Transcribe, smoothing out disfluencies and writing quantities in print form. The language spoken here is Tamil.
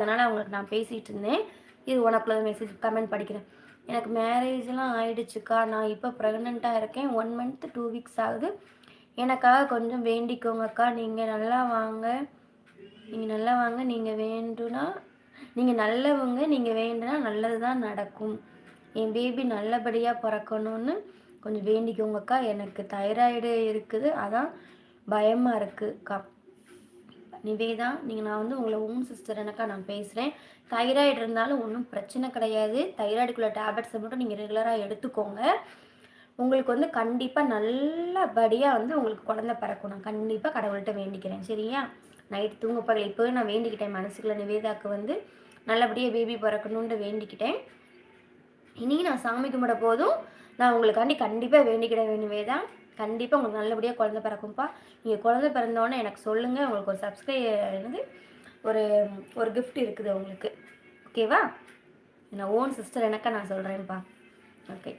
அதனால் அவங்களுக்கு நான் பேசிகிட்டு இருந்தேன். இது உனக்குள்ள மெசேஜ் கமெண்ட் படிக்கிறேன். எனக்கு மேரேஜ்லாம் ஆயிடுச்சுக்கா. நான் இப்போ ப்ரெக்னெண்ட்டாக இருக்கேன். 1 மந்த் 2 வீக்ஸ் ஆகுது. எனக்காக கொஞ்சம் வேண்டிக்கோங்கக்கா. நீங்கள் நல்லா வாங்க. நீங்கள் நல்லா வாங்க. நீங்கள் நல்லவங்க. நீங்கள் வேண்டுனா நல்லது தான் நடக்கும். என் பேபி நல்லபடியாக பிறக்கணும்னு கொஞ்சம் வேண்டிக்கோங்கக்கா. எனக்கு தைராய்டு இருக்குது. அதான் பயமாக இருக்குக்கா. நிவேதா, நான் உங்களை ஓன் சிஸ்டர் எனக்கா நான் பேசுகிறேன். தைராய்டு இருந்தாலும் ஒன்றும் பிரச்சனை கிடையாது. தைராய்டுக்குள்ள டேப்லெட்ஸை மட்டும் நீங்கள் ரெகுலராக எடுத்துக்கோங்க. உங்களுக்கு கண்டிப்பாக நல்லபடியாக உங்களுக்கு குழந்தை பிறக்கும். நான் கண்டிப்பாக கடவுள்கிட்ட வேண்டிக்கிறேன். சரியா? நைட் தூங்க பகல் இப்போவே நான் வேண்டிக்கிட்டேன் மனசுக்குள்ள நிவேதாவுக்கு நல்லபடியாக பேபி பிறக்கணுன்ட்டு வேண்டிக்கிட்டேன். இனி நான் சாமி கும்பிட போதும் நான் உங்களுக்காண்டி கண்டிப்பாக வேண்டிக்கிட்டேன் நிவேதா. கண்டிப்பாக உங்களுக்கு நல்லபடியாக குழந்தை பிறக்கும்ப்பா. நீங்கள் குழந்தை பிறந்தோடனே எனக்கு சொல்லுங்கள். உங்களுக்கு ஒரு ஒரு ஒரு கிஃப்ட் இருக்குது உங்களுக்கு. ஓகேவா? நான் ஓன் சிஸ்டர் எனக்கா நான் சொல்கிறேன்ப்பா. ஓகே.